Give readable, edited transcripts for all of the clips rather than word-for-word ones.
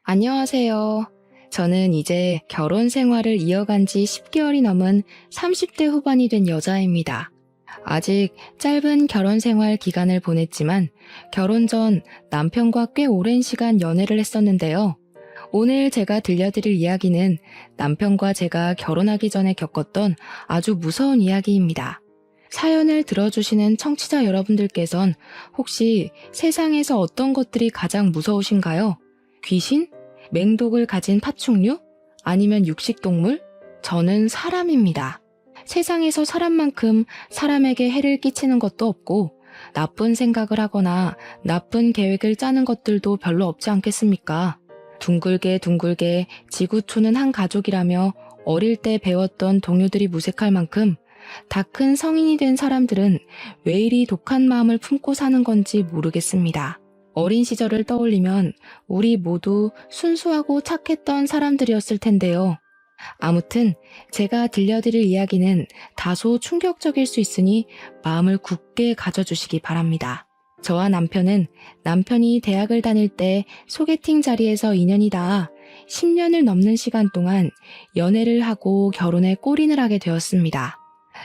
안녕하세요. 저는 이제 결혼 생활을 이어간 지 10개월이 넘은 30대 후반이 된 여자입니다. 아직 짧은 결혼 생활 기간을 보냈지만 결혼 전 남편과 꽤 오랜 시간 연애를 했었는데요. 오늘 제가 들려드릴 이야기는 남편과 제가 결혼하기 전에 겪었던 아주 무서운 이야기입니다. 사연을 들어주시는 청취자 여러분들께선 혹시 세상에서 어떤 것들이 가장 무서우신가요? 귀신? 맹독을 가진 파충류? 아니면 육식동물? 저는 사람입니다. 세상에서 사람만큼 사람에게 해를 끼치는 것도 없고 나쁜 생각을 하거나 나쁜 계획을 짜는 것들도 별로 없지 않겠습니까? 둥글게 둥글게 지구촌은 한 가족이라며 어릴 때 배웠던 동요들이 무색할 만큼 다 큰 성인이 된 사람들은 왜 이리 독한 마음을 품고 사는 건지 모르겠습니다. 어린 시절을 떠올리면 우리 모두 순수하고 착했던 사람들이었을 텐데요. 아무튼 제가 들려드릴 이야기는 다소 충격적일 수 있으니 마음을 굳게 가져주시기 바랍니다. 저와 남편은 남편이 대학을 다닐 때 소개팅 자리에서 인연이 닿아 10년을 넘는 시간 동안 연애를 하고 결혼에 골인을 하게 되었습니다.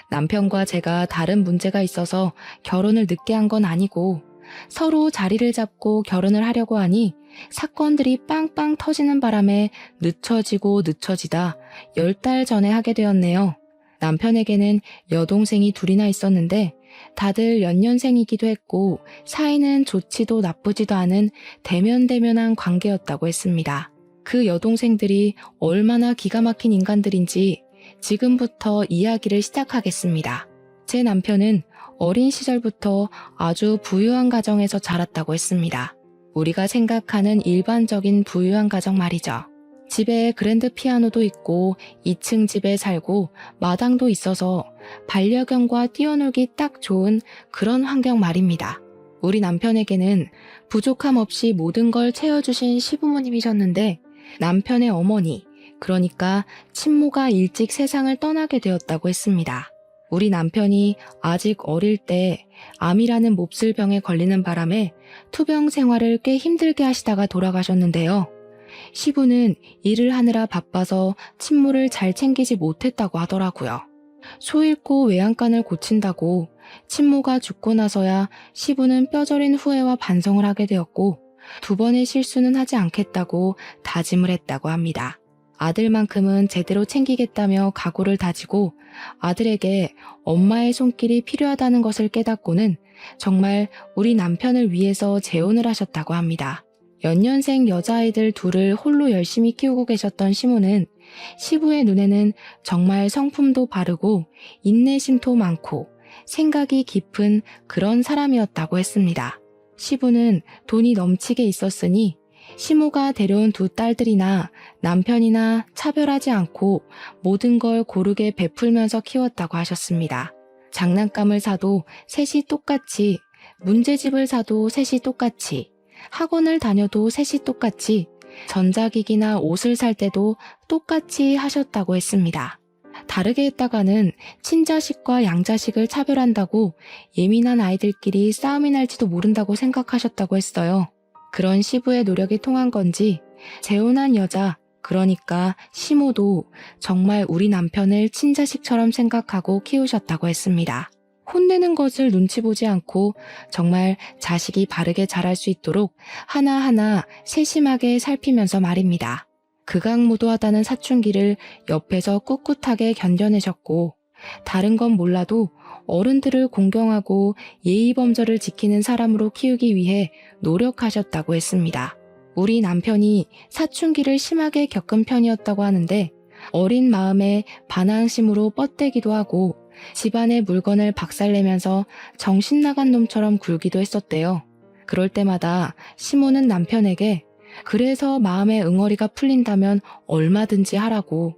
남편과 제가 다른 문제가 있어서 결혼을 늦게 한 건 아니고 서로 자리를 잡고 결혼을 하려고 하니 사건들이 빵빵 터지는 바람에 늦춰지고 늦춰지다 10달 전에 하게 되었네요. 남편에게는 여동생이 둘이나 있었는데 다들 연년생이기도 했고 사이는 좋지도 나쁘지도 않은 대면대면한 관계였다고 했습니다. 그 여동생들이 얼마나 기가 막힌 인간들인지 지금부터 이야기를 시작하겠습니다. 제 남편은 어린 시절부터 아주 부유한 가정에서 자랐다고 했습니다. 우리가 생각하는 일반적인 부유한 가정 말이죠. 집에 그랜드 피아노도 있고 2층 집에 살고 마당도 있어서 반려견과 뛰어놀기 딱 좋은 그런 환경 말입니다. 우리 남편에게는 부족함 없이 모든 걸 채워주신 시부모님이셨는데 남편의 어머니, 그러니까 친모가 일찍 세상을 떠나게 되었다고 했습니다. 우리 남편이 아직 어릴 때 암이라는 몹쓸 병에 걸리는 바람에 투병 생활을 꽤 힘들게 하시다가 돌아가셨는데요. 시부는 일을 하느라 바빠서 친모를 잘 챙기지 못했다고 하더라고요. 소 잃고 외양간을 고친다고 친모가 죽고 나서야 시부는 뼈저린 후회와 반성을 하게 되었고 2번의 실수는 하지 않겠다고 다짐을 했다고 합니다. 아들만큼은 제대로 챙기겠다며 각오를 다지고 아들에게 엄마의 손길이 필요하다는 것을 깨닫고는 정말 우리 남편을 위해서 재혼을 하셨다고 합니다. 연년생 여자아이들 둘을 홀로 열심히 키우고 계셨던 시모는 시부의 눈에는 정말 성품도 바르고 인내심도 많고 생각이 깊은 그런 사람이었다고 했습니다. 시부는 돈이 넘치게 있었으니 시모가 데려온 2 딸들이나 남편이나 차별하지 않고 모든 걸 고르게 베풀면서 키웠다고 하셨습니다. 장난감을 사도 셋이 똑같이, 문제집을 사도 셋이 똑같이, 학원을 다녀도 셋이 똑같이, 전자기기나 옷을 살 때도 똑같이 하셨다고 했습니다. 다르게 했다가는 친자식과 양자식을 차별한다고 예민한 아이들끼리 싸움이 날지도 모른다고 생각하셨다고 했어요. 그런 시부의 노력이 통한 건지 재혼한 여자, 그러니까 시모도 정말 우리 남편을 친자식처럼 생각하고 키우셨다고 했습니다. 혼내는 것을 눈치 보지 않고 정말 자식이 바르게 자랄 수 있도록 하나하나 세심하게 살피면서 말입니다. 극악무도하다는 사춘기를 옆에서 꿋꿋하게 견뎌내셨고 다른 건 몰라도 어른들을 공경하고 예의범절을 지키는 사람으로 키우기 위해 노력하셨다고 했습니다. 우리 남편이 사춘기를 심하게 겪은 편이었다고 하는데 어린 마음에 반항심으로 뻗대기도 하고 집안의 물건을 박살내면서 정신 나간 놈처럼 굴기도 했었대요. 그럴 때마다 시모는 남편에게 그래서 마음의 응어리가 풀린다면 얼마든지 하라고,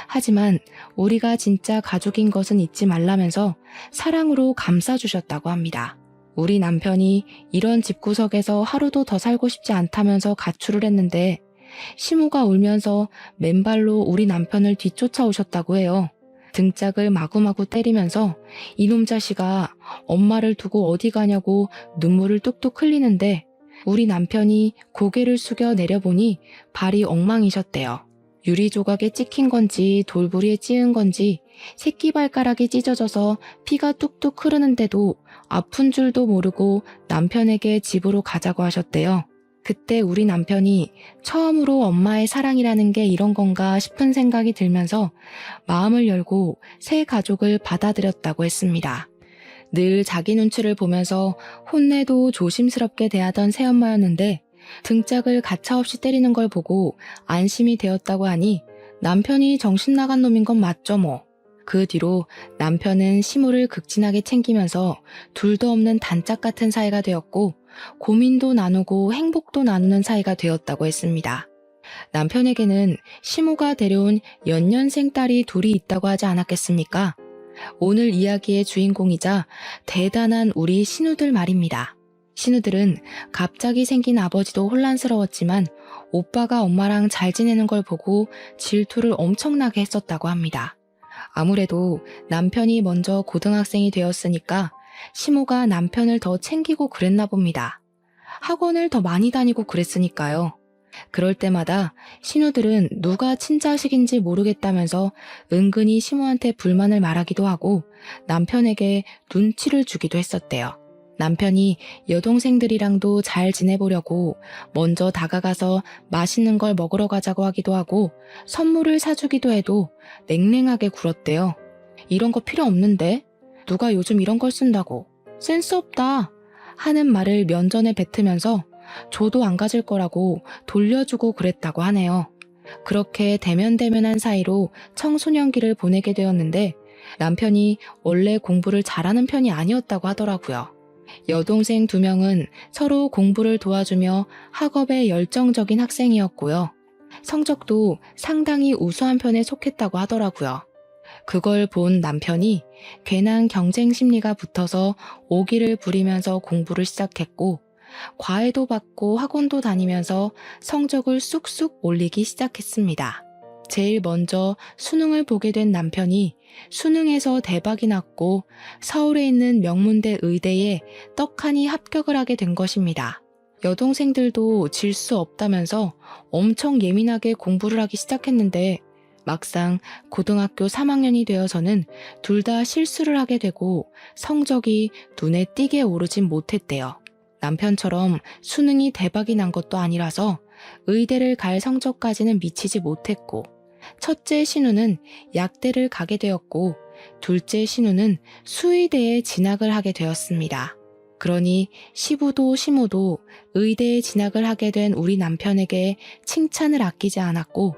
하지만 우리가 진짜 가족인 것은 잊지 말라면서 사랑으로 감싸주셨다고 합니다. 우리 남편이 이런 집구석에서 하루도 더 살고 싶지 않다면서 가출을 했는데 시모가 울면서 맨발로 우리 남편을 뒤쫓아오셨다고 해요. 등짝을 마구마구 때리면서 이놈 자식아 엄마를 두고 어디 가냐고 눈물을 뚝뚝 흘리는데 우리 남편이 고개를 숙여 내려보니 발이 엉망이셨대요. 유리 조각에 찍힌 건지 돌부리에 찧은 건지 새끼 발가락이 찢어져서 피가 뚝뚝 흐르는데도 아픈 줄도 모르고 남편에게 집으로 가자고 하셨대요. 그때 우리 남편이 처음으로 엄마의 사랑이라는 게 이런 건가 싶은 생각이 들면서 마음을 열고 새 가족을 받아들였다고 했습니다. 늘 자기 눈치를 보면서 혼내도 조심스럽게 대하던 새엄마였는데 등짝을 가차없이 때리는 걸 보고 안심이 되었다고 하니 남편이 정신 나간 놈인 건 맞죠 뭐. 그 뒤로 남편은 시모를 극진하게 챙기면서 둘도 없는 단짝 같은 사이가 되었고 고민도 나누고 행복도 나누는 사이가 되었다고 했습니다. 남편에게는 시모가 데려온 연년생 딸이 둘이 있다고 하지 않았겠습니까? 오늘 이야기의 주인공이자 대단한 우리 신우들 말입니다. 신우들은 갑자기 생긴 아버지도 혼란스러웠지만 오빠가 엄마랑 잘 지내는 걸 보고 질투를 엄청나게 했었다고 합니다. 아무래도 남편이 먼저 고등학생이 되었으니까 시모가 남편을 더 챙기고 그랬나 봅니다. 학원을 더 많이 다니고 그랬으니까요. 그럴 때마다 신우들은 누가 친자식인지 모르겠다면서 은근히 시모한테 불만을 말하기도 하고 남편에게 눈치를 주기도 했었대요. 남편이 여동생들이랑도 잘 지내보려고 먼저 다가가서 맛있는 걸 먹으러 가자고 하기도 하고 선물을 사주기도 해도 냉랭하게 굴었대요. 이런 거 필요 없는데? 누가 요즘 이런 걸 쓴다고? 센스 없다! 하는 말을 면전에 뱉으면서 줘도 안 가질 거라고 돌려주고 그랬다고 하네요. 그렇게 대면대면한 사이로 청소년기를 보내게 되었는데 남편이 원래 공부를 잘하는 편이 아니었다고 하더라고요. 여동생 2명은 서로 공부를 도와주며 학업에 열정적인 학생이었고요. 성적도 상당히 우수한 편에 속했다고 하더라고요. 그걸 본 남편이 괜한 경쟁 심리가 붙어서 오기를 부리면서 공부를 시작했고 과외도 받고 학원도 다니면서 성적을 쑥쑥 올리기 시작했습니다. 제일 먼저 수능을 보게 된 남편이 수능에서 대박이 났고 서울에 있는 명문대 의대에 떡하니 합격을 하게 된 것입니다. 여동생들도 질 수 없다면서 엄청 예민하게 공부를 하기 시작했는데 막상 고등학교 3학년이 되어서는 둘 다 실수를 하게 되고 성적이 눈에 띄게 오르진 못했대요. 남편처럼 수능이 대박이 난 것도 아니라서 의대를 갈 성적까지는 미치지 못했고 첫째 신우는 약대를 가게 되었고 둘째 신우는 수의대에 진학을 하게 되었습니다. 그러니 시부도 시모도 의대에 진학을 하게 된 우리 남편에게 칭찬을 아끼지 않았고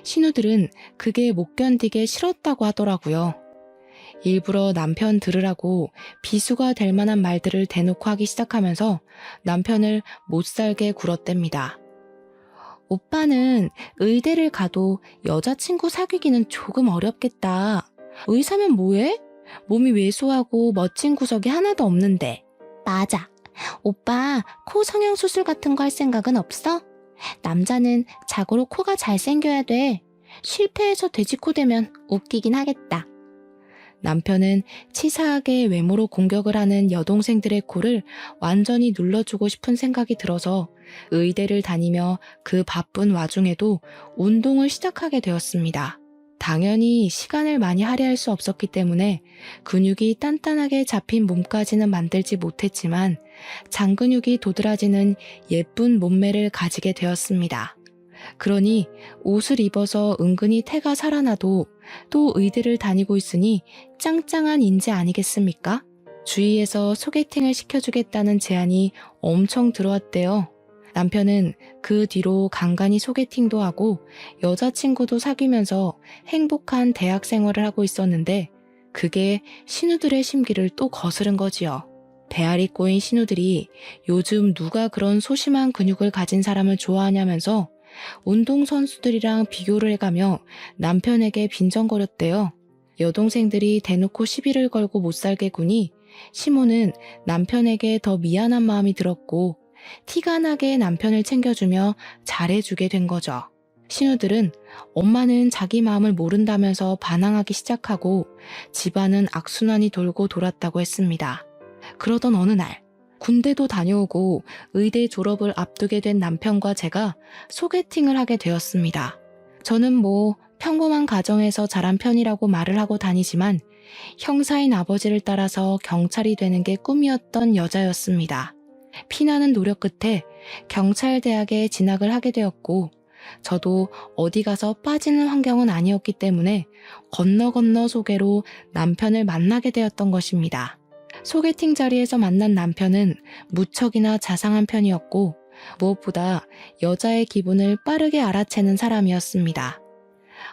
신우들은 그게 못 견디게 싫었다고 하더라고요. 일부러 남편 들으라고 비수가 될 만한 말들을 대놓고 하기 시작하면서 남편을 못살게 굴었답니다. 오빠는 의대를 가도 여자친구 사귀기는 조금 어렵겠다. 의사면 뭐해? 몸이 왜소하고 멋진 구석이 하나도 없는데. 맞아. 오빠 코 성형수술 같은 거 할 생각은 없어? 남자는 자고로 코가 잘생겨야 돼. 실패해서 돼지코 되면 웃기긴 하겠다. 남편은 치사하게 외모로 공격을 하는 여동생들의 코를 완전히 눌러주고 싶은 생각이 들어서 의대를 다니며 그 바쁜 와중에도 운동을 시작하게 되었습니다. 당연히 시간을 많이 할애할 수 없었기 때문에 근육이 단단하게 잡힌 몸까지는 만들지 못했지만 장근육이 도드라지는 예쁜 몸매를 가지게 되었습니다. 그러니 옷을 입어서 은근히 태가 살아나도 또 의대를 다니고 있으니 짱짱한 인재 아니겠습니까? 주위에서 소개팅을 시켜주겠다는 제안이 엄청 들어왔대요. 남편은 그 뒤로 간간히 소개팅도 하고 여자친구도 사귀면서 행복한 대학 생활을 하고 있었는데 그게 신우들의 심기를 또 거스른 거지요. 배알이 꼬인 신우들이 요즘 누가 그런 소심한 근육을 가진 사람을 좋아하냐면서 운동선수들이랑 비교를 해가며 남편에게 빈정거렸대요. 여동생들이 대놓고 시비를 걸고 못살게 구니 시모는 남편에게 더 미안한 마음이 들었고 티가 나게 남편을 챙겨주며 잘해주게 된 거죠. 신우들은 엄마는 자기 마음을 모른다면서 반항하기 시작하고 집안은 악순환이 돌고 돌았다고 했습니다. 그러던 어느 날 군대도 다녀오고 의대 졸업을 앞두게 된 남편과 제가 소개팅을 하게 되었습니다. 저는 평범한 가정에서 자란 편이라고 말을 하고 다니지만 형사인 아버지를 따라서 경찰이 되는 게 꿈이었던 여자였습니다. 피나는 노력 끝에 경찰대학에 진학을 하게 되었고 저도 어디 가서 빠지는 환경은 아니었기 때문에 건너 소개로 남편을 만나게 되었던 것입니다. 소개팅 자리에서 만난 남편은 무척이나 자상한 편이었고 무엇보다 여자의 기분을 빠르게 알아채는 사람이었습니다.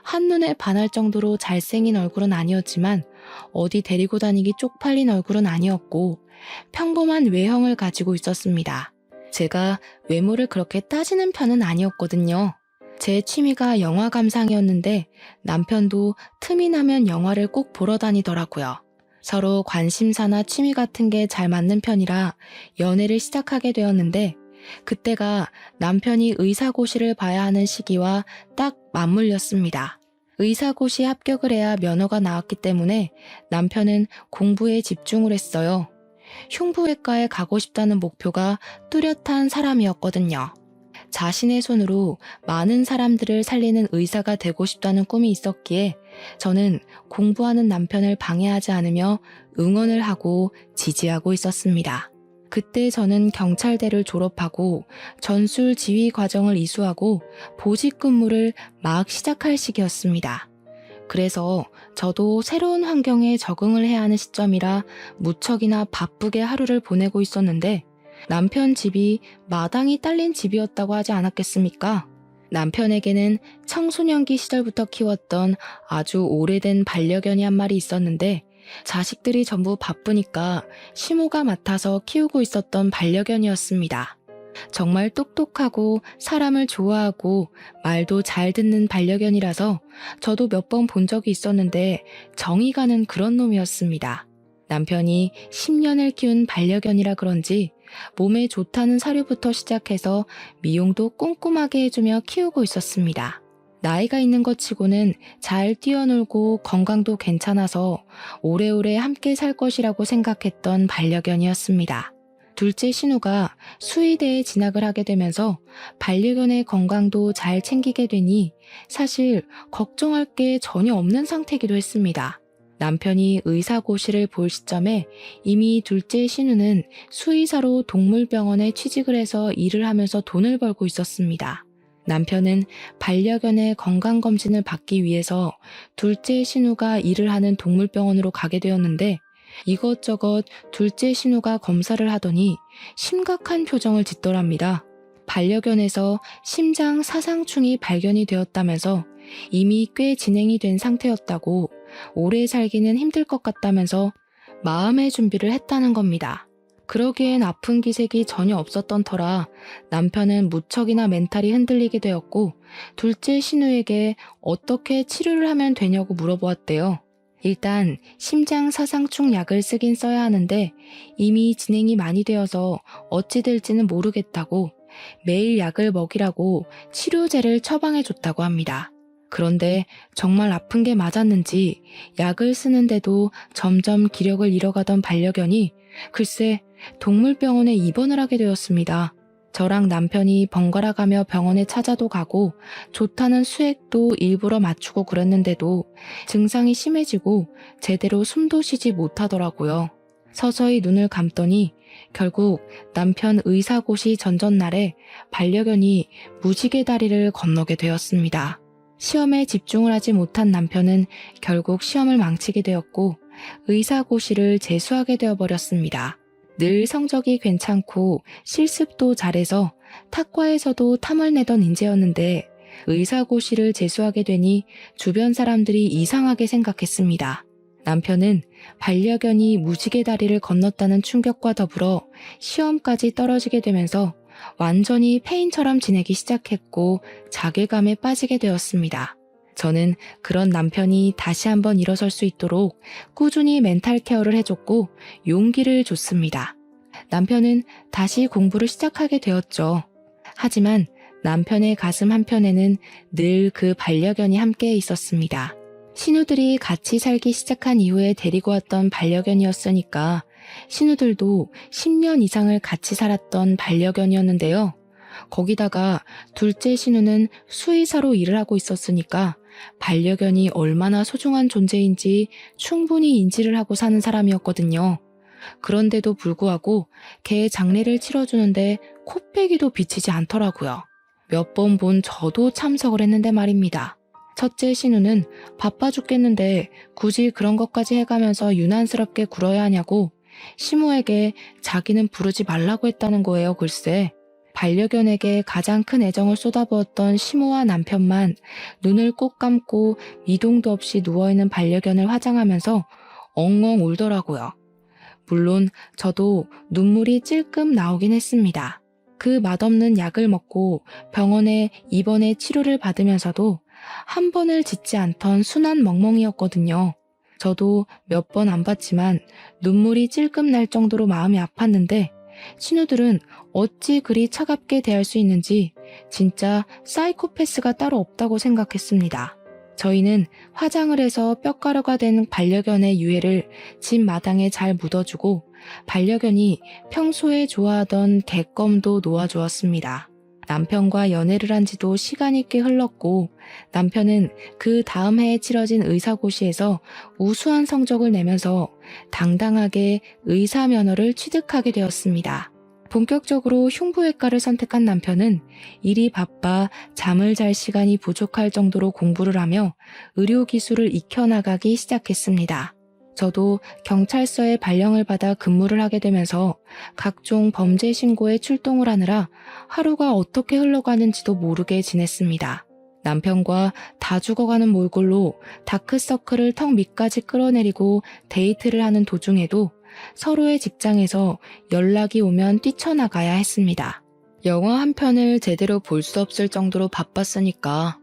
한눈에 반할 정도로 잘생긴 얼굴은 아니었지만 어디 데리고 다니기 쪽팔린 얼굴은 아니었고 평범한 외형을 가지고 있었습니다. 제가 외모를 그렇게 따지는 편은 아니었거든요. 제 취미가 영화 감상이었는데 남편도 틈이 나면 영화를 꼭 보러 다니더라고요. 서로 관심사나 취미 같은 게 잘 맞는 편이라 연애를 시작하게 되었는데 그때가 남편이 의사고시를 봐야 하는 시기와 딱 맞물렸습니다. 의사고시 합격을 해야 면허가 나왔기 때문에 남편은 공부에 집중을 했어요. 흉부외과에 가고 싶다는 목표가 뚜렷한 사람이었거든요. 자신의 손으로 많은 사람들을 살리는 의사가 되고 싶다는 꿈이 있었기에 저는 공부하는 남편을 방해하지 않으며 응원을 하고 지지하고 있었습니다. 그때 저는 경찰대를 졸업하고 전술 지휘 과정을 이수하고 보직 근무를 막 시작할 시기였습니다. 그래서 저도 새로운 환경에 적응을 해야 하는 시점이라 무척이나 바쁘게 하루를 보내고 있었는데 남편 집이 마당이 딸린 집이었다고 하지 않았겠습니까? 남편에게는 청소년기 시절부터 키웠던 아주 오래된 반려견이 한 마리 있었는데 자식들이 전부 바쁘니까 시모가 맡아서 키우고 있었던 반려견이었습니다. 정말 똑똑하고 사람을 좋아하고 말도 잘 듣는 반려견이라서 저도 몇 번 본 적이 있었는데 정이 가는 그런 놈이었습니다. 남편이 10년을 키운 반려견이라 그런지 몸에 좋다는 사료부터 시작해서 미용도 꼼꼼하게 해주며 키우고 있었습니다. 나이가 있는 것 치고는 잘 뛰어놀고 건강도 괜찮아서 오래오래 함께 살 것이라고 생각했던 반려견이었습니다. 둘째 신우가 수의대에 진학을 하게 되면서 반려견의 건강도 잘 챙기게 되니 사실 걱정할 게 전혀 없는 상태이기도 했습니다. 남편이 의사고시를 볼 시점에 이미 둘째 신우는 수의사로 동물병원에 취직을 해서 일을 하면서 돈을 벌고 있었습니다. 남편은 반려견의 건강검진을 받기 위해서 둘째 신우가 일을 하는 동물병원으로 가게 되었는데 이것저것 둘째 신우가 검사를 하더니 심각한 표정을 짓더랍니다. 반려견에서 심장 사상충이 발견이 되었다면서 이미 꽤 진행이 된 상태였다고 오래 살기는 힘들 것 같다면서 마음의 준비를 했다는 겁니다. 그러기엔 아픈 기색이 전혀 없었던 터라 남편은 무척이나 멘탈이 흔들리게 되었고 둘째 신우에게 어떻게 치료를 하면 되냐고 물어보았대요. 일단 심장 사상충 약을 쓰긴 써야 하는데 이미 진행이 많이 되어서 어찌 될지는 모르겠다고 매일 약을 먹이라고 치료제를 처방해줬다고 합니다. 그런데 정말 아픈 게 맞았는지 약을 쓰는데도 점점 기력을 잃어가던 반려견이 글쎄 동물병원에 입원을 하게 되었습니다. 저랑 남편이 번갈아 가며 병원에 찾아도 가고 좋다는 수액도 일부러 맞추고 그랬는데도 증상이 심해지고 제대로 숨도 쉬지 못하더라고요. 서서히 눈을 감더니 결국 남편 의사고시 전전날에 반려견이 무지개 다리를 건너게 되었습니다. 시험에 집중을 하지 못한 남편은 결국 시험을 망치게 되었고 의사고시를 재수하게 되어버렸습니다. 늘 성적이 괜찮고 실습도 잘해서 탁과에서도 탐을 내던 인재였는데 의사고시를 재수하게 되니 주변 사람들이 이상하게 생각했습니다. 남편은 반려견이 무지개 다리를 건넜다는 충격과 더불어 시험까지 떨어지게 되면서 완전히 폐인처럼 지내기 시작했고 자괴감에 빠지게 되었습니다. 저는 그런 남편이 다시 한번 일어설 수 있도록 꾸준히 멘탈 케어를 해줬고 용기를 줬습니다. 남편은 다시 공부를 시작하게 되었죠. 하지만 남편의 가슴 한편에는 늘 그 반려견이 함께 있었습니다. 신우들이 같이 살기 시작한 이후에 데리고 왔던 반려견이었으니까 신우들도 10년 이상을 같이 살았던 반려견이었는데요. 거기다가 둘째 신우는 수의사로 일을 하고 있었으니까 반려견이 얼마나 소중한 존재인지 충분히 인지를 하고 사는 사람이었거든요. 그런데도 불구하고 개 장례를 치러주는데 코빼기도 비치지 않더라고요. 몇 번 본 저도 참석을 했는데 말입니다. 첫째 신우는 바빠 죽겠는데 굳이 그런 것까지 해가면서 유난스럽게 굴어야 하냐고 시모에게 자기는 부르지 말라고 했다는 거예요. 글쎄. 반려견에게 가장 큰 애정을 쏟아부었던 시모와 남편만 눈을 꼭 감고 미동도 없이 누워있는 반려견을 화장하면서 엉엉 울더라고요. 물론 저도 눈물이 찔끔 나오긴 했습니다. 그 맛없는 약을 먹고 병원에 입원해 치료를 받으면서도 한 번을 짖지 않던 순한 멍멍이였거든요. 저도 몇 번 안 봤지만 눈물이 찔끔 날 정도로 마음이 아팠는데 신우들은 어찌 그리 차갑게 대할 수 있는지 진짜 사이코패스가 따로 없다고 생각했습니다. 저희는 화장을 해서 뼈가루가 된 반려견의 유해를 집 마당에 잘 묻어주고 반려견이 평소에 좋아하던 개껌도 놓아주었습니다. 남편과 연애를 한 지도 시간이 꽤 흘렀고 남편은 그 다음 해에 치러진 의사고시에서 우수한 성적을 내면서 당당하게 의사 면허를 취득하게 되었습니다. 본격적으로 흉부외과를 선택한 남편은 일이 바빠 잠을 잘 시간이 부족할 정도로 공부를 하며 의료기술을 익혀나가기 시작했습니다. 저도 경찰서에 발령을 받아 근무를 하게 되면서 각종 범죄 신고에 출동을 하느라 하루가 어떻게 흘러가는지도 모르게 지냈습니다. 남편과 다 죽어가는 몰골로 다크서클을 턱 밑까지 끌어내리고 데이트를 하는 도중에도 서로의 직장에서 연락이 오면 뛰쳐나가야 했습니다. 영화 한 편을 제대로 볼 수 없을 정도로 바빴으니까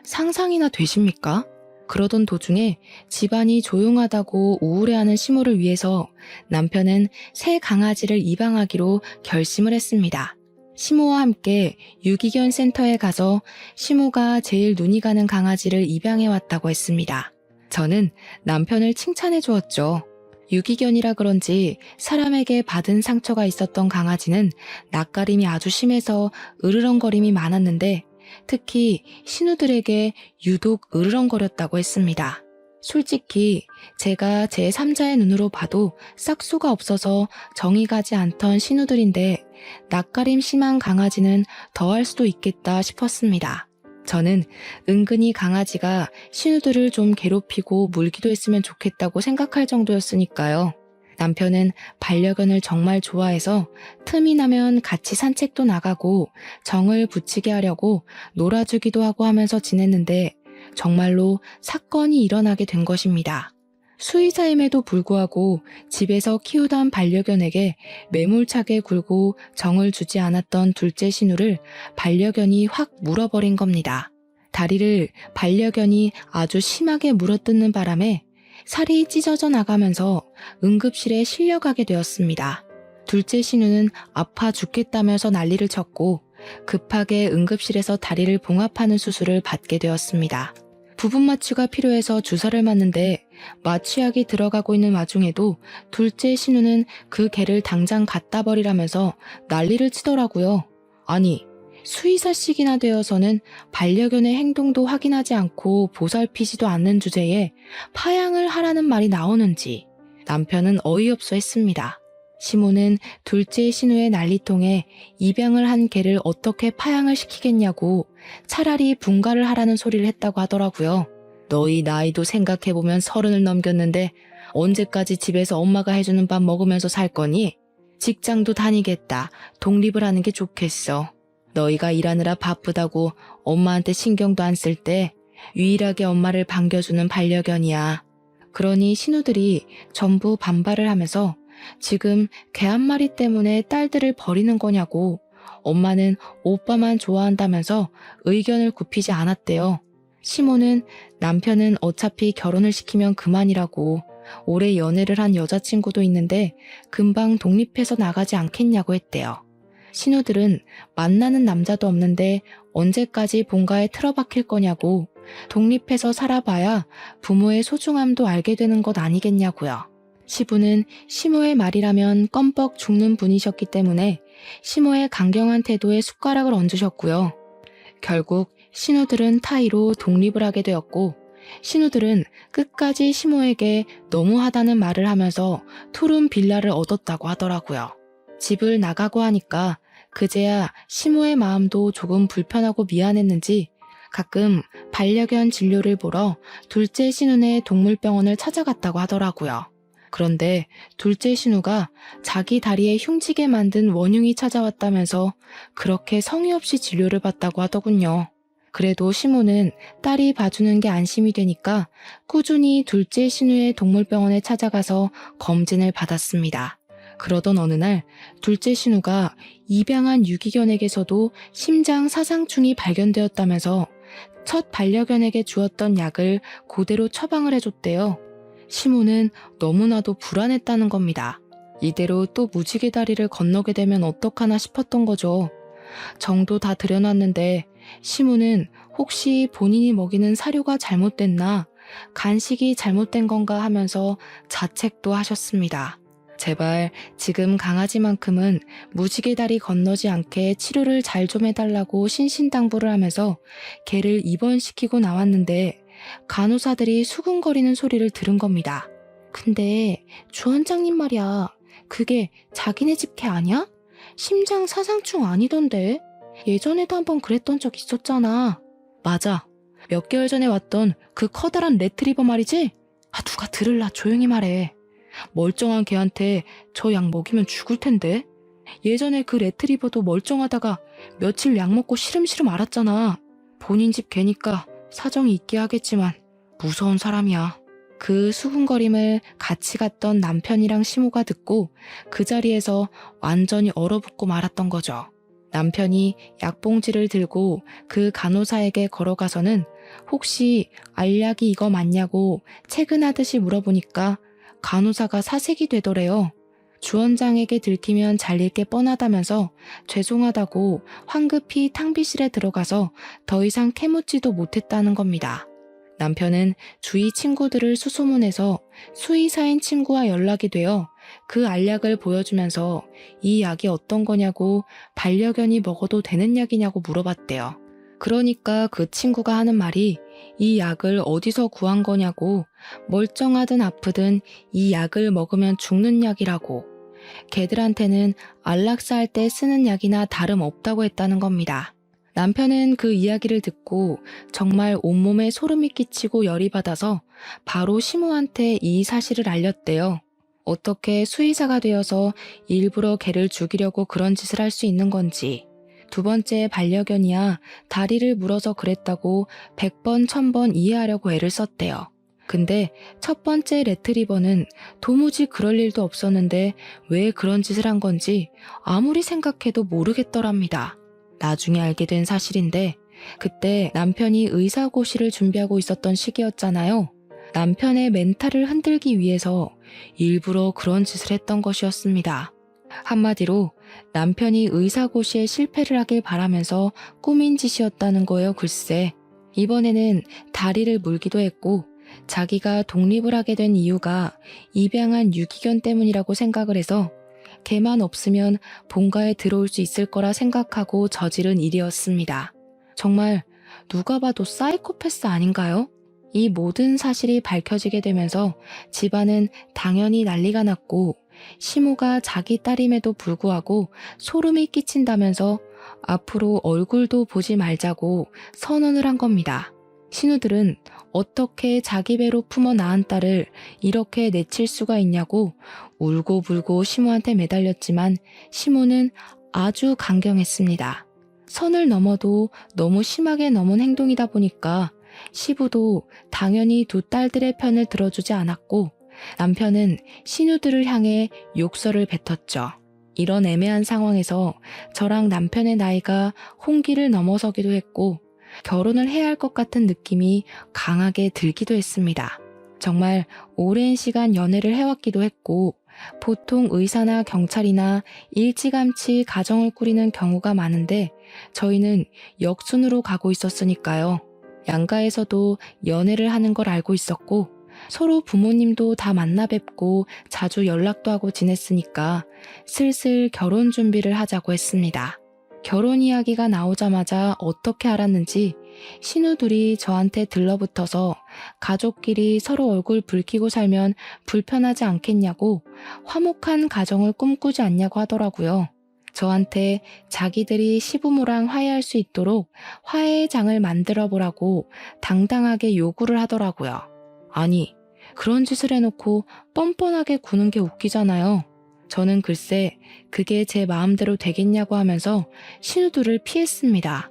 상상이나 되십니까? 그러던 도중에 집안이 조용하다고 우울해하는 시모를 위해서 남편은 새 강아지를 입양하기로 결심을 했습니다. 시모와 함께 유기견 센터에 가서 시모가 제일 눈이 가는 강아지를 입양해왔다고 했습니다. 저는 남편을 칭찬해 주었죠. 유기견이라 그런지 사람에게 받은 상처가 있었던 강아지는 낯가림이 아주 심해서 으르렁거림이 많았는데 특히 신우들에게 유독 으르렁거렸다고 했습니다. 솔직히 제가 제3자의 눈으로 봐도 싹수가 없어서 정이 가지 않던 신우들인데 낯가림 심한 강아지는 더할 수도 있겠다 싶었습니다. 저는 은근히 강아지가 신우들을 좀 괴롭히고 물기도 했으면 좋겠다고 생각할 정도였으니까요. 남편은 반려견을 정말 좋아해서 틈이 나면 같이 산책도 나가고 정을 붙이게 하려고 놀아주기도 하고 하면서 지냈는데 정말로 사건이 일어나게 된 것입니다. 수의사임에도 불구하고 집에서 키우던 반려견에게 매몰차게 굴고 정을 주지 않았던 둘째 신우를 반려견이 확 물어버린 겁니다. 다리를 반려견이 아주 심하게 물어뜯는 바람에 살이 찢어져 나가면서 응급실에 실려가게 되었습니다. 둘째 신우는 아파 죽겠다면서 난리를 쳤고 급하게 응급실에서 다리를 봉합하는 수술을 받게 되었습니다. 부분 마취가 필요해서 주사를 맞는데 마취약이 들어가고 있는 와중에도 둘째 신우는 그 개를 당장 갖다 버리라면서 난리를 치더라고요. 아니, 수의사씩이나 되어서는 반려견의 행동도 확인하지 않고 보살피지도 않는 주제에 파양을 하라는 말이 나오는지 남편은 어이없어 했습니다. 시모는 둘째 신우의 난리통에 입양을 한 개를 어떻게 파양을 시키겠냐고 차라리 분가를 하라는 소리를 했다고 하더라고요. 너희 나이도 생각해보면 30을 넘겼는데 언제까지 집에서 엄마가 해주는 밥 먹으면서 살 거니? 직장도 다니겠다. 독립을 하는 게 좋겠어. 너희가 일하느라 바쁘다고 엄마한테 신경도 안 쓸 때 유일하게 엄마를 반겨주는 반려견이야. 그러니 신우들이 전부 반발을 하면서 지금 개 한 마리 때문에 딸들을 버리는 거냐고 엄마는 오빠만 좋아한다면서 의견을 굽히지 않았대요. 시모는 남편은 어차피 결혼을 시키면 그만이라고 오래 연애를 한 여자친구도 있는데 금방 독립해서 나가지 않겠냐고 했대요. 신우들은 만나는 남자도 없는데 언제까지 본가에 틀어박힐 거냐고 독립해서 살아봐야 부모의 소중함도 알게 되는 것 아니겠냐고요. 시부는 시모의 말이라면 껌뻑 죽는 분이셨기 때문에 시모의 강경한 태도에 숟가락을 얹으셨고요. 결국 신우들은 타이로 독립을 하게 되었고 신우들은 끝까지 시모에게 너무하다는 말을 하면서 푸른 빌라를 얻었다고 하더라고요. 집을 나가고 하니까 그제야 시모의 마음도 조금 불편하고 미안했는지 가끔 반려견 진료를 보러 둘째 신우네 동물병원을 찾아갔다고 하더라고요. 그런데 둘째 신우가 자기 다리에 흉지게 만든 원흉이 찾아왔다면서 그렇게 성의 없이 진료를 받다고 하더군요. 그래도 시모는 딸이 봐주는 게 안심이 되니까 꾸준히 둘째 신우의 동물병원에 찾아가서 검진을 받았습니다. 그러던 어느 날 둘째 신우가 입양한 유기견에게서도 심장 사상충이 발견되었다면서 첫 반려견에게 주었던 약을 그대로 처방을 해줬대요. 시모는 너무나도 불안했다는 겁니다. 이대로 또 무지개 다리를 건너게 되면 어떡하나 싶었던 거죠. 정도 다 들여놨는데 시모는 혹시 본인이 먹이는 사료가 잘못됐나, 간식이 잘못된 건가 하면서 자책도 하셨습니다. 제발 지금 강아지만큼은 무지개 다리 건너지 않게 치료를 잘 좀 해달라고 신신당부를 하면서 개를 입원시키고 나왔는데 간호사들이 수근거리는 소리를 들은 겁니다. 근데 주원장님 말이야, 그게 자기네 집 개 아니야? 심장 사상충 아니던데? 예전에도 한번 그랬던 적 있었잖아. 맞아. 몇 개월 전에 왔던 그 커다란 레트리버 말이지? 아, 누가 들을라, 조용히 말해. 멀쩡한 개한테 저 약 먹이면 죽을 텐데. 예전에 그 레트리버도 멀쩡하다가 며칠 약 먹고 시름시름 앓았잖아. 본인 집 개니까 사정이 있게 하겠지만 무서운 사람이야. 그 수군거림을 같이 갔던 남편이랑 시모가 듣고 그 자리에서 완전히 얼어붙고 말았던 거죠. 남편이 약봉지를 들고 그 간호사에게 걸어가서는 혹시 알약이 이거 맞냐고 체근하듯이 물어보니까 간호사가 사색이 되더래요. 주원장에게 들키면 잘릴 게 뻔하다면서 죄송하다고 황급히 탕비실에 들어가서 더 이상 캐묻지도 못했다는 겁니다. 남편은 주위 친구들을 수소문해서 수의사인 친구와 연락이 되어 그 알약을 보여주면서 이 약이 어떤 거냐고 반려견이 먹어도 되는 약이냐고 물어봤대요. 그러니까 그 친구가 하는 말이 이 약을 어디서 구한 거냐고, 멀쩡하든 아프든 이 약을 먹으면 죽는 약이라고, 개들한테는 안락사 할 때 쓰는 약이나 다름없다고 했다는 겁니다. 남편은 그 이야기를 듣고 정말 온몸에 소름이 끼치고 열이 받아서 바로 시모한테 이 사실을 알렸대요. 어떻게 수의사가 되어서 일부러 개를 죽이려고 그런 짓을 할 수 있는 건지. 두 번째 반려견이야 다리를 물어서 그랬다고 100번 1000번 이해하려고 애를 썼대요. 근데 첫 번째 레트리버는 도무지 그럴 일도 없었는데 왜 그런 짓을 한 건지 아무리 생각해도 모르겠더랍니다. 나중에 알게 된 사실인데 그때 남편이 의사고시를 준비하고 있었던 시기였잖아요. 남편의 멘탈을 흔들기 위해서 일부러 그런 짓을 했던 것이었습니다. 한마디로 남편이 의사고시에 실패를 하길 바라면서 꾸민 짓이었다는 거예요, 글쎄. 이번에는 다리를 물기도 했고 자기가 독립을 하게 된 이유가 입양한 유기견 때문이라고 생각을 해서 개만 없으면 본가에 들어올 수 있을 거라 생각하고 저지른 일이었습니다. 정말 누가 봐도 사이코패스 아닌가요? 이 모든 사실이 밝혀지게 되면서 집안은 당연히 난리가 났고 시모가 자기 딸임에도 불구하고 소름이 끼친다면서 앞으로 얼굴도 보지 말자고 선언을 한 겁니다. 신우들은 어떻게 자기 배로 품어 낳은 딸을 이렇게 내칠 수가 있냐고 울고불고 시모한테 매달렸지만 시모는 아주 강경했습니다. 선을 넘어도 너무 심하게 넘은 행동이다 보니까 시부도 당연히 두 딸들의 편을 들어주지 않았고 남편은 신우들을 향해 욕설을 뱉었죠. 이런 애매한 상황에서 저랑 남편의 나이가 홍기를 넘어서기도 했고 결혼을 해야 할 것 같은 느낌이 강하게 들기도 했습니다. 정말 오랜 시간 연애를 해왔기도 했고 보통 의사나 경찰이나 일찌감치 가정을 꾸리는 경우가 많은데 저희는 역순으로 가고 있었으니까요. 양가에서도 연애를 하는 걸 알고 있었고 서로 부모님도 다 만나 뵙고 자주 연락도 하고 지냈으니까 슬슬 결혼 준비를 하자고 했습니다. 결혼 이야기가 나오자마자 어떻게 알았는지 신우들이 저한테 들러붙어서 가족끼리 서로 얼굴 붉히고 살면 불편하지 않겠냐고 화목한 가정을 꿈꾸지 않냐고 하더라고요. 저한테 자기들이 시부모랑 화해할 수 있도록 화해의 장을 만들어 보라고 당당하게 요구를 하더라고요. 아니, 그런 짓을 해놓고 뻔뻔하게 구는 게 웃기잖아요. 저는 글쎄 그게 제 마음대로 되겠냐고 하면서 신우들을 피했습니다.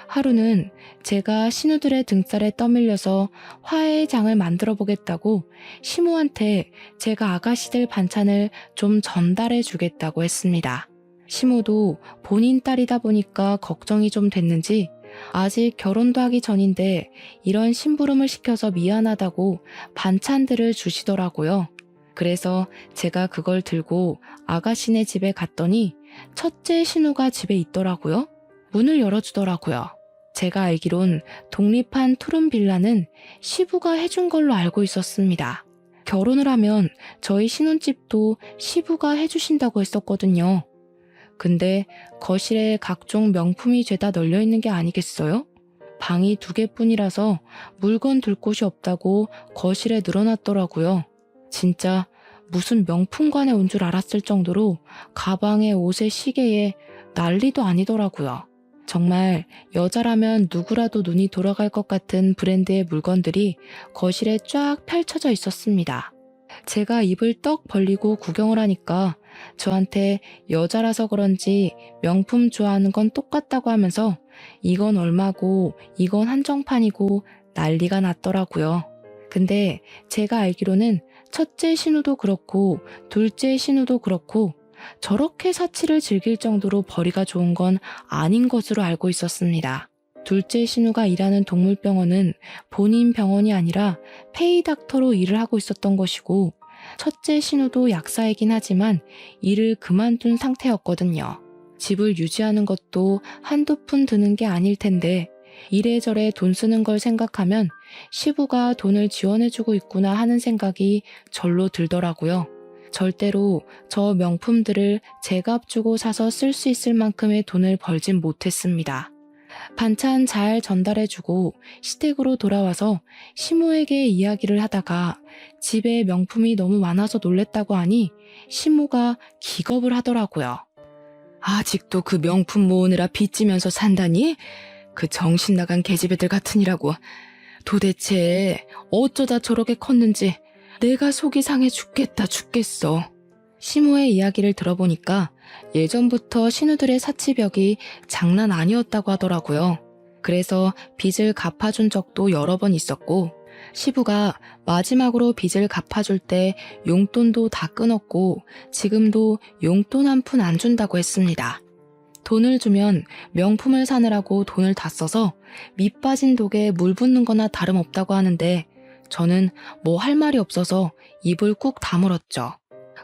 하루는 제가 신우들의 등살에 떠밀려서 화해의 장을 만들어 보겠다고 시모한테 제가 아가씨들 반찬을 좀 전달해 주겠다고 했습니다. 시모도 본인 딸이다 보니까 걱정이 좀 됐는지 아직 결혼도 하기 전인데 이런 심부름을 시켜서 미안하다고 반찬들을 주시더라고요. 그래서 제가 그걸 들고 아가씨네 집에 갔더니 첫째 신우가 집에 있더라고요. 문을 열어주더라고요. 제가 알기론 독립한 투룸 빌라는 시부가 해준 걸로 알고 있었습니다. 결혼을 하면 저희 신혼집도 시부가 해주신다고 했었거든요. 근데 거실에 각종 명품이 죄다 널려있는 게 아니겠어요? 방이 2개뿐이라서 물건 둘 곳이 없다고 거실에 늘어놨더라고요. 진짜 무슨 명품관에 온 줄 알았을 정도로 가방에 옷에 시계에 난리도 아니더라고요. 정말 여자라면 누구라도 눈이 돌아갈 것 같은 브랜드의 물건들이 거실에 쫙 펼쳐져 있었습니다. 제가 입을 떡 벌리고 구경을 하니까 저한테 여자라서 그런지 명품 좋아하는 건 똑같다고 하면서 이건 얼마고 이건 한정판이고 난리가 났더라고요. 근데 제가 알기로는 첫째 신우도 그렇고 둘째 신우도 그렇고 저렇게 사치를 즐길 정도로 벌이가 좋은 건 아닌 것으로 알고 있었습니다. 둘째 신우가 일하는 동물병원은 본인 병원이 아니라 페이닥터로 일을 하고 있었던 것이고 첫째 신우도 약사이긴 하지만 일을 그만둔 상태였거든요. 집을 유지하는 것도 한두 푼 드는 게 아닐 텐데 이래저래 돈 쓰는 걸 생각하면 시부가 돈을 지원해주고 있구나 하는 생각이 절로 들더라고요. 절대로 저 명품들을 제값 주고 사서 쓸 수 있을 만큼의 돈을 벌진 못했습니다. 반찬 잘 전달해주고 시댁으로 돌아와서 시모에게 이야기를 하다가 집에 명품이 너무 많아서 놀랬다고 하니 시모가 기겁을 하더라고요. 아직도 그 명품 모으느라 빚지면서 산다니? 그 정신 나간 계집애들 같으니라고. 도대체 어쩌다 저렇게 컸는지 내가 속이 상해 죽겠어. 시모의 이야기를 들어보니까 예전부터 신우들의 사치벽이 장난 아니었다고 하더라고요. 그래서 빚을 갚아준 적도 여러 번 있었고 시부가 마지막으로 빚을 갚아줄 때 용돈도 다 끊었고 지금도 용돈 한 푼 안 준다고 했습니다. 돈을 주면 명품을 사느라고 돈을 다 써서 밑 빠진 독에 물 붓는 거나 다름없다고 하는데 저는 뭐 할 말이 없어서 입을 꾹 다물었죠.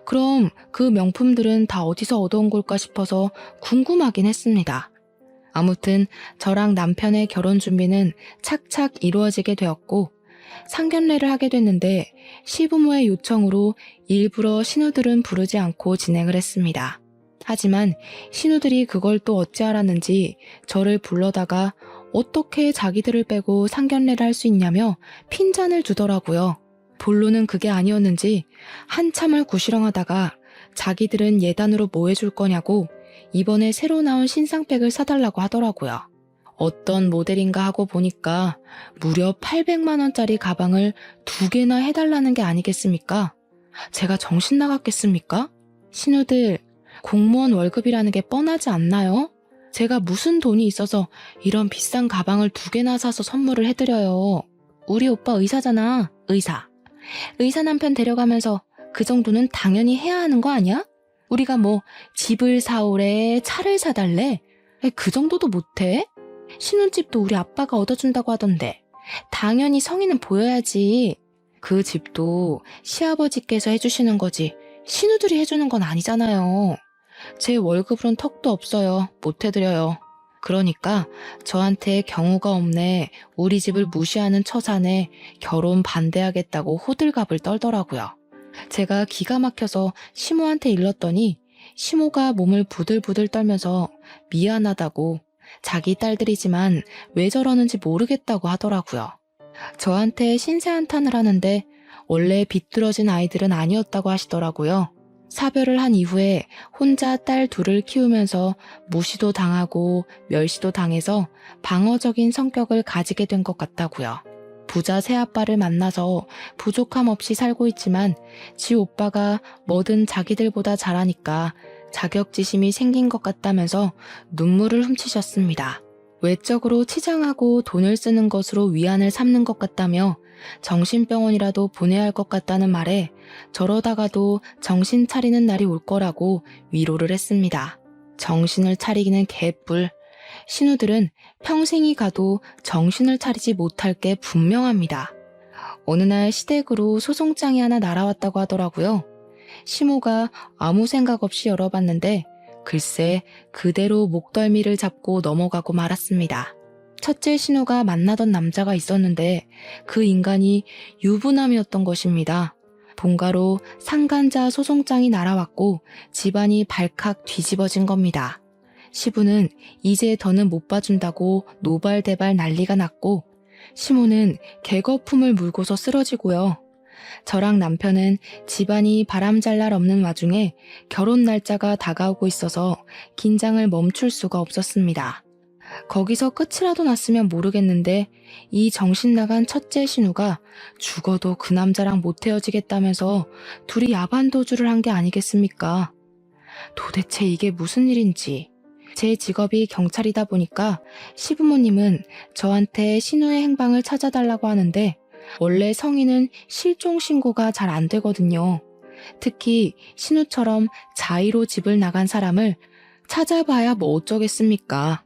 그럼 그 명품들은 다 어디서 얻어온 걸까 싶어서 궁금하긴 했습니다. 아무튼 저랑 남편의 결혼 준비는 착착 이루어지게 되었고 상견례를 하게 됐는데 시부모의 요청으로 일부러 신우들은 부르지 않고 진행을 했습니다. 하지만 신우들이 그걸 또 어찌 알았는지 저를 불러다가 어떻게 자기들을 빼고 상견례를 할 수 있냐며 핀잔을 주더라고요. 본론은 그게 아니었는지 한참을 구시렁하다가 자기들은 예단으로 뭐 해줄 거냐고 이번에 새로 나온 신상백을 사달라고 하더라고요. 어떤 모델인가 하고 보니까 무려 800만 원짜리 가방을 2개나 해달라는 게 아니겠습니까? 제가 정신 나갔겠습니까? 신우들, 공무원 월급이라는 게 뻔하지 않나요? 제가 무슨 돈이 있어서 이런 비싼 가방을 2개나 사서 선물을 해드려요. 우리 오빠 의사잖아, 의사. 의사 남편 데려가면서 그 정도는 당연히 해야 하는 거 아니야? 우리가 뭐 집을 사오래, 차를 사달래? 그 정도도 못해? 신혼집도 우리 아빠가 얻어준다고 하던데 당연히 성의는 보여야지. 그 집도 시아버지께서 해주시는 거지 신우들이 해주는 건 아니잖아요. 제 월급으론 턱도 없어요. 못 해드려요. 그러니까 저한테 경우가 없네, 우리 집을 무시하는 처사네, 결혼 반대하겠다고 호들갑을 떨더라고요. 제가 기가 막혀서 시모한테 일렀더니 시모가 몸을 부들부들 떨면서 미안하다고, 자기 딸들이지만 왜 저러는지 모르겠다고 하더라고요. 저한테 신세한탄을 하는데 원래 비뚤어진 아이들은 아니었다고 하시더라고요. 사별을 한 이후에 혼자 딸 둘을 키우면서 무시도 당하고 멸시도 당해서 방어적인 성격을 가지게 된 것 같다고요. 부자 새아빠를 만나서 부족함 없이 살고 있지만 지 오빠가 뭐든 자기들보다 잘하니까 자격지심이 생긴 것 같다면서 눈물을 훔치셨습니다. 외적으로 치장하고 돈을 쓰는 것으로 위안을 삼는 것 같다며 정신병원이라도 보내야 할 것 같다는 말에 저러다가도 정신 차리는 날이 올 거라고 위로를 했습니다. 정신을 차리기는 개뿔. 신우들은 평생이 가도 정신을 차리지 못할 게 분명합니다. 어느 날 시댁으로 소송장이 하나 날아왔다고 하더라고요. 시모가 아무 생각 없이 열어봤는데 글쎄 그대로 목덜미를 잡고 넘어가고 말았습니다. 첫째 신우가 만나던 남자가 있었는데 그 인간이 유부남이었던 것입니다. 본가로 상간자 소송장이 날아왔고 집안이 발칵 뒤집어진 겁니다. 시부는 이제 더는 못 봐준다고 노발대발 난리가 났고 시모는 개거품을 물고서 쓰러지고요. 저랑 남편은 집안이 바람잘 날 없는 와중에 결혼 날짜가 다가오고 있어서 긴장을 멈출 수가 없었습니다. 거기서 끝이라도 났으면 모르겠는데 이 정신 나간 첫째 신우가 죽어도 그 남자랑 못 헤어지겠다면서 둘이 야반도주를 한 게 아니겠습니까? 도대체 이게 무슨 일인지. 제 직업이 경찰이다 보니까 시부모님은 저한테 신우의 행방을 찾아달라고 하는데 원래 성인은 실종 신고가 잘 안 되거든요. 특히 신우처럼 자의로 집을 나간 사람을 찾아봐야 뭐 어쩌겠습니까?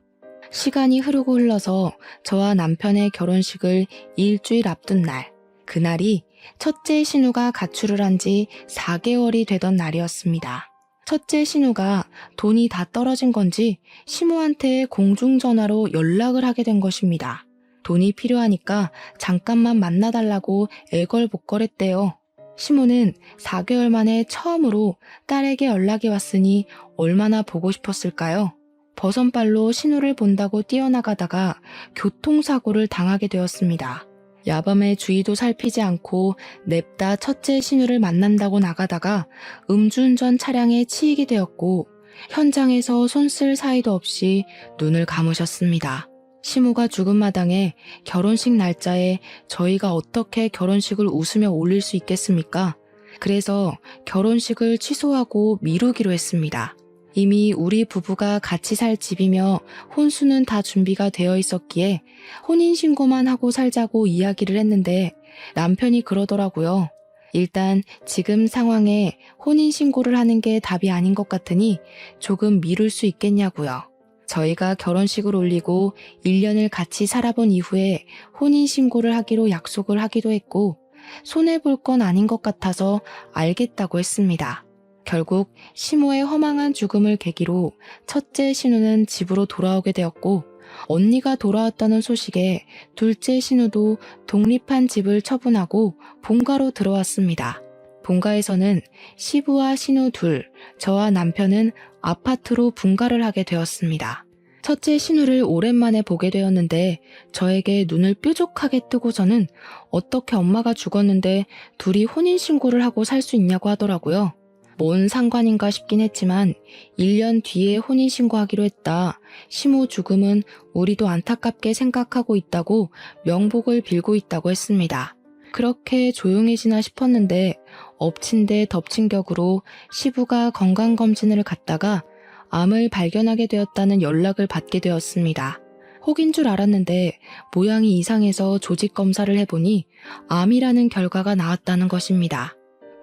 시간이 흐르고 흘러서 저와 남편의 결혼식을 일주일 앞둔 날, 그날이 첫째 신우가 가출을 한 지 4개월이 되던 날이었습니다. 첫째 신우가 돈이 다 떨어진 건지 시모한테 공중전화로 연락을 하게 된 것입니다. 돈이 필요하니까 잠깐만 만나달라고 애걸복걸했대요. 시모는 4개월 만에 처음으로 딸에게 연락이 왔으니 얼마나 보고 싶었을까요? 버선발로 신우를 본다고 뛰어나가다가 교통사고를 당하게 되었습니다. 야밤에 주의도 살피지 않고 냅다 첫째 신우를 만난다고 나가다가 음주운전 차량에 치이게 되었고 현장에서 손 쓸 사이도 없이 눈을 감으셨습니다. 시모가 죽은 마당에 결혼식 날짜에 저희가 어떻게 결혼식을 웃으며 올릴 수 있겠습니까? 그래서 결혼식을 취소하고 미루기로 했습니다. 이미 우리 부부가 같이 살 집이며 혼수는 다 준비가 되어 있었기에 혼인신고만 하고 살자고 이야기를 했는데 남편이 그러더라고요. 일단 지금 상황에 혼인신고를 하는 게 답이 아닌 것 같으니 조금 미룰 수 있겠냐고요. 저희가 결혼식을 올리고 1년을 같이 살아본 이후에 혼인신고를 하기로 약속을 하기도 했고 손해볼 건 아닌 것 같아서 알겠다고 했습니다. 결국 시모의 허망한 죽음을 계기로 첫째 신우는 집으로 돌아오게 되었고 언니가 돌아왔다는 소식에 둘째 신우도 독립한 집을 처분하고 본가로 들어왔습니다. 본가에서는 시부와 신우 둘, 저와 남편은 아파트로 분가를 하게 되었습니다. 첫째 신우를 오랜만에 보게 되었는데 저에게 눈을 뾰족하게 뜨고서는 어떻게 엄마가 죽었는데 둘이 혼인신고를 하고 살 수 있냐고 하더라고요. 뭔 상관인가 싶긴 했지만 1년 뒤에 혼인신고하기로 했다. 시모 죽음은 우리도 안타깝게 생각하고 있다고 명복을 빌고 있다고 했습니다. 그렇게 조용해지나 싶었는데 엎친 데 덮친 격으로 시부가 건강검진을 갔다가 암을 발견하게 되었다는 연락을 받게 되었습니다. 혹인 줄 알았는데 모양이 이상해서 조직검사를 해보니 암이라는 결과가 나왔다는 것입니다.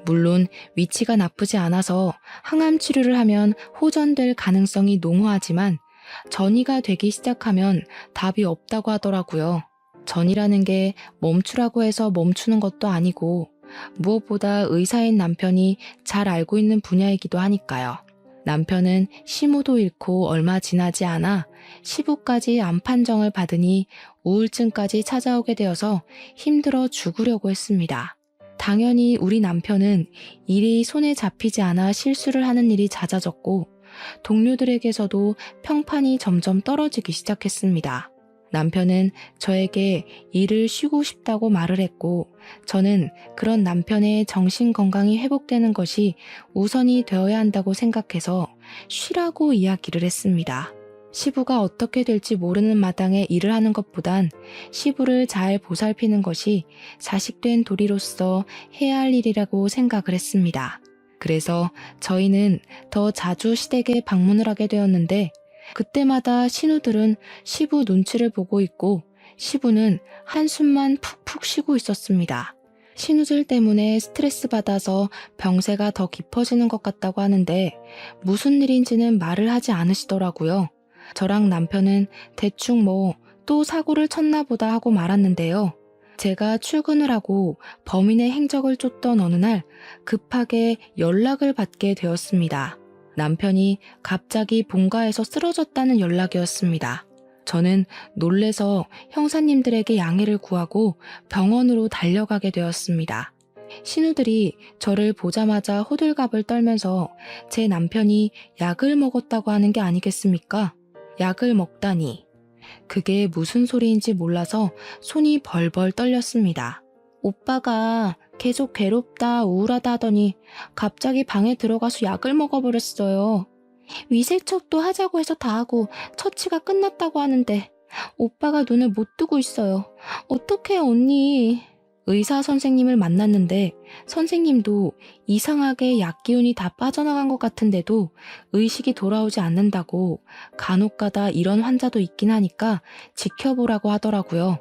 물론 위치가 나쁘지 않아서 항암 치료를 하면 호전될 가능성이 농후하지만 전이가 되기 시작하면 답이 없다고 하더라고요. 전이라는 게 멈추라고 해서 멈추는 것도 아니고 무엇보다 의사인 남편이 잘 알고 있는 분야이기도 하니까요. 남편은 시모도 잃고 얼마 지나지 않아 시부까지 암 판정을 받으니 우울증까지 찾아오게 되어서 힘들어 죽으려고 했습니다. 당연히 우리 남편은 일이 손에 잡히지 않아 실수를 하는 일이 잦아졌고 동료들에게서도 평판이 점점 떨어지기 시작했습니다. 남편은 저에게 일을 쉬고 싶다고 말을 했고 저는 그런 남편의 정신 건강이 회복되는 것이 우선이 되어야 한다고 생각해서 쉬라고 이야기를 했습니다. 시부가 어떻게 될지 모르는 마당에 일을 하는 것보단 시부를 잘 보살피는 것이 자식된 도리로서 해야 할 일이라고 생각을 했습니다. 그래서 저희는 더 자주 시댁에 방문을 하게 되었는데 그때마다 신우들은 시부 눈치를 보고 있고 시부는 한숨만 푹푹 쉬고 있었습니다. 신우들 때문에 스트레스 받아서 병세가 더 깊어지는 것 같다고 하는데 무슨 일인지는 말을 하지 않으시더라고요. 저랑 남편은 대충 또 사고를 쳤나 보다 하고 말았는데요. 제가 출근을 하고 범인의 행적을 쫓던 어느 날 급하게 연락을 받게 되었습니다. 남편이 갑자기 본가에서 쓰러졌다는 연락이었습니다. 저는 놀래서 형사님들에게 양해를 구하고 병원으로 달려가게 되었습니다. 신우들이 저를 보자마자 호들갑을 떨면서 제 남편이 약을 먹었다고 하는 게 아니겠습니까? 약을 먹다니. 그게 무슨 소리인지 몰라서 손이 벌벌 떨렸습니다. 오빠가 계속 괴롭다 우울하다 하더니 갑자기 방에 들어가서 약을 먹어버렸어요. 위세척도 하자고 해서 다 하고 처치가 끝났다고 하는데 오빠가 눈을 못 뜨고 있어요. 어떡해 언니. 의사 선생님을 만났는데 선생님도 이상하게 약 기운이 다 빠져나간 것 같은데도 의식이 돌아오지 않는다고 간혹가다 이런 환자도 있긴 하니까 지켜보라고 하더라고요.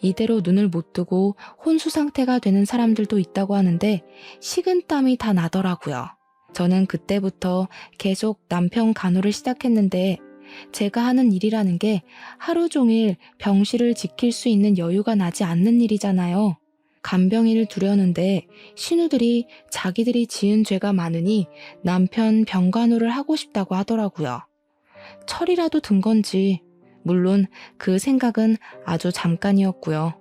이대로 눈을 못 뜨고 혼수 상태가 되는 사람들도 있다고 하는데 식은땀이 다 나더라고요. 저는 그때부터 계속 남편 간호를 시작했는데 제가 하는 일이라는 게 하루 종일 병실을 지킬 수 있는 여유가 나지 않는 일이잖아요. 간병인을 두려는데 신우들이 자기들이 지은 죄가 많으니 남편 병간호를 하고 싶다고 하더라고요. 철이라도 든 건지 물론 그 생각은 아주 잠깐이었고요.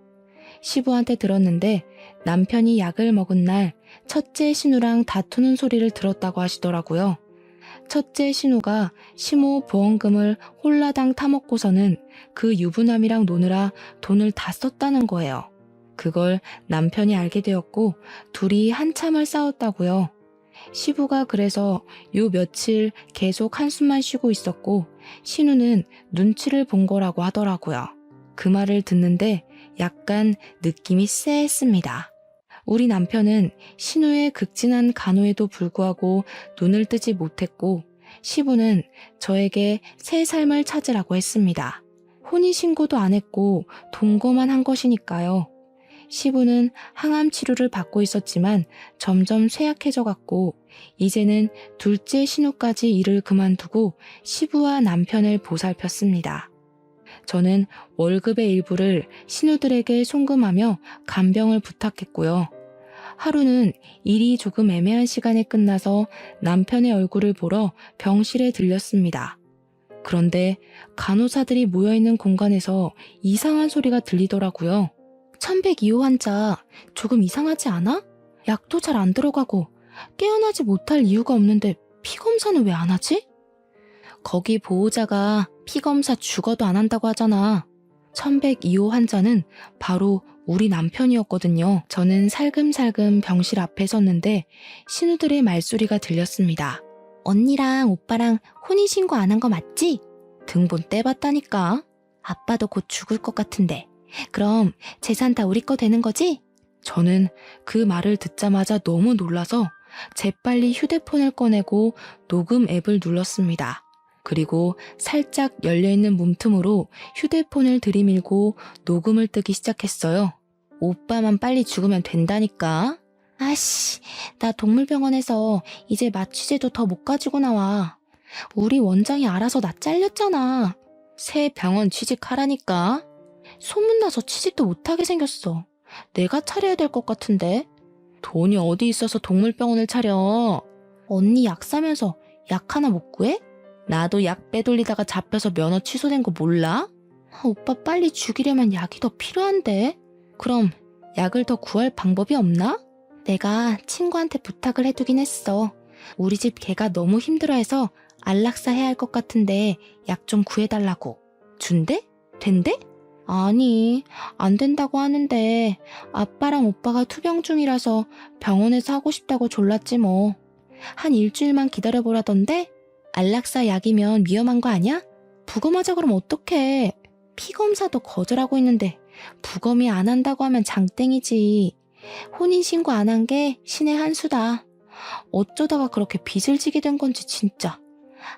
시부한테 들었는데 남편이 약을 먹은 날 첫째 신우랑 다투는 소리를 들었다고 하시더라고요. 첫째 신우가 시모 보험금을 홀라당 타먹고서는 그 유부남이랑 노느라 돈을 다 썼다는 거예요. 그걸 남편이 알게 되었고 둘이 한참을 싸웠다고요. 시부가 그래서 요 며칠 계속 한숨만 쉬고 있었고 신우는 눈치를 본 거라고 하더라고요. 그 말을 듣는데 약간 느낌이 쎄했습니다. 우리 남편은 신우의 극진한 간호에도 불구하고 눈을 뜨지 못했고 시부는 저에게 새 삶을 찾으라고 했습니다. 혼인신고도 안 했고 동거만 한 것이니까요. 시부는 항암 치료를 받고 있었지만 점점 쇠약해져 갔고 이제는 둘째 신우까지 일을 그만두고 시부와 남편을 보살폈습니다. 저는 월급의 일부를 신우들에게 송금하며 간병을 부탁했고요. 하루는 일이 조금 애매한 시간에 끝나서 남편의 얼굴을 보러 병실에 들렸습니다. 그런데 간호사들이 모여있는 공간에서 이상한 소리가 들리더라고요. 1102호 환자 조금 이상하지 않아? 약도 잘 안 들어가고 깨어나지 못할 이유가 없는데 피검사는 왜 안 하지? 거기 보호자가 피검사 죽어도 안 한다고 하잖아. 1102호 환자는 바로 우리 남편이었거든요. 저는 살금살금 병실 앞에 섰는데 신우들의 말소리가 들렸습니다. 언니랑 오빠랑 혼인신고 안 한 거 맞지? 등본 떼봤다니까. 아빠도 곧 죽을 것 같은데. 그럼 재산 다 우리 거 되는 거지? 저는 그 말을 듣자마자 너무 놀라서 재빨리 휴대폰을 꺼내고 녹음 앱을 눌렀습니다. 그리고 살짝 열려있는 문틈으로 휴대폰을 들이밀고 녹음을 뜨기 시작했어요. 오빠만 빨리 죽으면 된다니까. 아씨, 나 동물병원에서 이제 마취제도 더 못 가지고 나와. 우리 원장이 알아서 나 잘렸잖아. 새 병원 취직하라니까. 소문나서 취직도 못하게 생겼어. 내가 차려야 될 것 같은데. 돈이 어디 있어서 동물병원을 차려. 언니 약 사면서 약 하나 못 구해? 나도 약 빼돌리다가 잡혀서 면허 취소된 거 몰라? 오빠 빨리 죽이려면 약이 더 필요한데? 그럼 약을 더 구할 방법이 없나? 내가 친구한테 부탁을 해두긴 했어. 우리 집 개가 너무 힘들어해서 안락사 해야 할 것 같은데 약 좀 구해달라고. 준대? 된대? 아니, 안 된다고 하는데 아빠랑 오빠가 투병 중이라서 병원에서 하고 싶다고 졸랐지 뭐. 한 일주일만 기다려보라던데? 안락사 약이면 위험한 거 아니야? 부검하자 그럼 어떡해. 피검사도 거절하고 있는데 부검이 안 한다고 하면 장땡이지. 혼인신고 안 한 게 신의 한 수다. 어쩌다가 그렇게 빚을 지게 된 건지 진짜.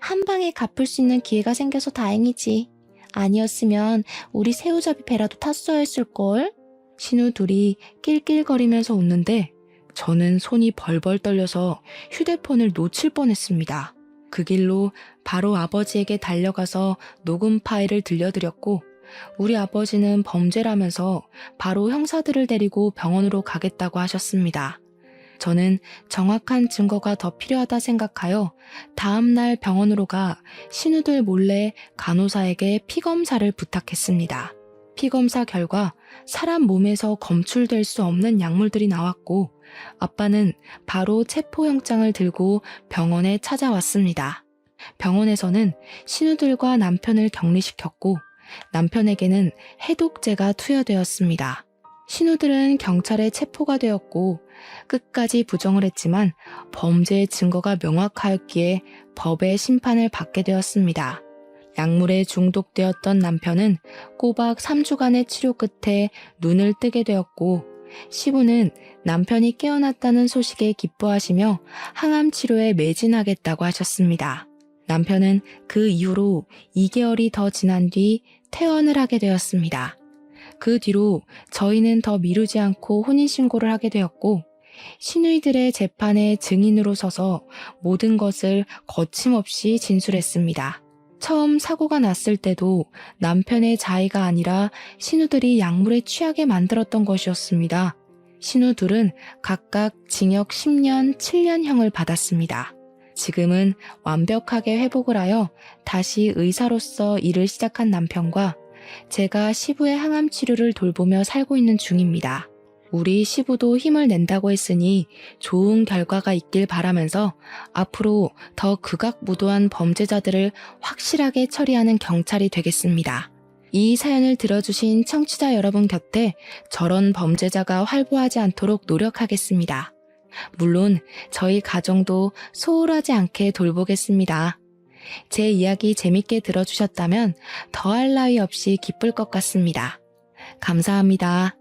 한 방에 갚을 수 있는 기회가 생겨서 다행이지. 아니었으면 우리 새우잡이 배라도 탔어야 했을걸? 신우 둘이 낄낄거리면서 웃는데 저는 손이 벌벌 떨려서 휴대폰을 놓칠 뻔했습니다. 그 길로 바로 아버지에게 달려가서 녹음 파일을 들려드렸고 우리 아버지는 범죄라면서 바로 형사들을 데리고 병원으로 가겠다고 하셨습니다. 저는 정확한 증거가 더 필요하다 생각하여 다음날 병원으로 가 신우들 몰래 간호사에게 피검사를 부탁했습니다. 피검사 결과 사람 몸에서 검출될 수 없는 약물들이 나왔고 아빠는 바로 체포영장을 들고 병원에 찾아왔습니다. 병원에서는 신우들과 남편을 격리시켰고 남편에게는 해독제가 투여되었습니다. 신우들은 경찰에 체포가 되었고 끝까지 부정을 했지만 범죄의 증거가 명확하였기에 법의 심판을 받게 되었습니다. 약물에 중독되었던 남편은 꼬박 3주간의 치료 끝에 눈을 뜨게 되었고 시부는 남편이 깨어났다는 소식에 기뻐하시며 항암 치료에 매진하겠다고 하셨습니다. 남편은 그 이후로 2개월이 더 지난 뒤 퇴원을 하게 되었습니다. 그 뒤로 저희는 더 미루지 않고 혼인신고를 하게 되었고 시누이들의 재판에 증인으로 서서 모든 것을 거침없이 진술했습니다. 처음 사고가 났을 때도 남편의 자의가 아니라 신우들이 약물에 취하게 만들었던 것이었습니다. 신우 둘은 각각 징역 10년, 7년형을 받았습니다. 지금은 완벽하게 회복을 하여 다시 의사로서 일을 시작한 남편과 제가 시부의 항암 치료를 돌보며 살고 있는 중입니다. 우리 시부도 힘을 낸다고 했으니 좋은 결과가 있길 바라면서 앞으로 더 극악무도한 범죄자들을 확실하게 처리하는 경찰이 되겠습니다. 이 사연을 들어주신 청취자 여러분 곁에 저런 범죄자가 활보하지 않도록 노력하겠습니다. 물론 저희 가정도 소홀하지 않게 돌보겠습니다. 제 이야기 재밌게 들어주셨다면 더할 나위 없이 기쁠 것 같습니다. 감사합니다.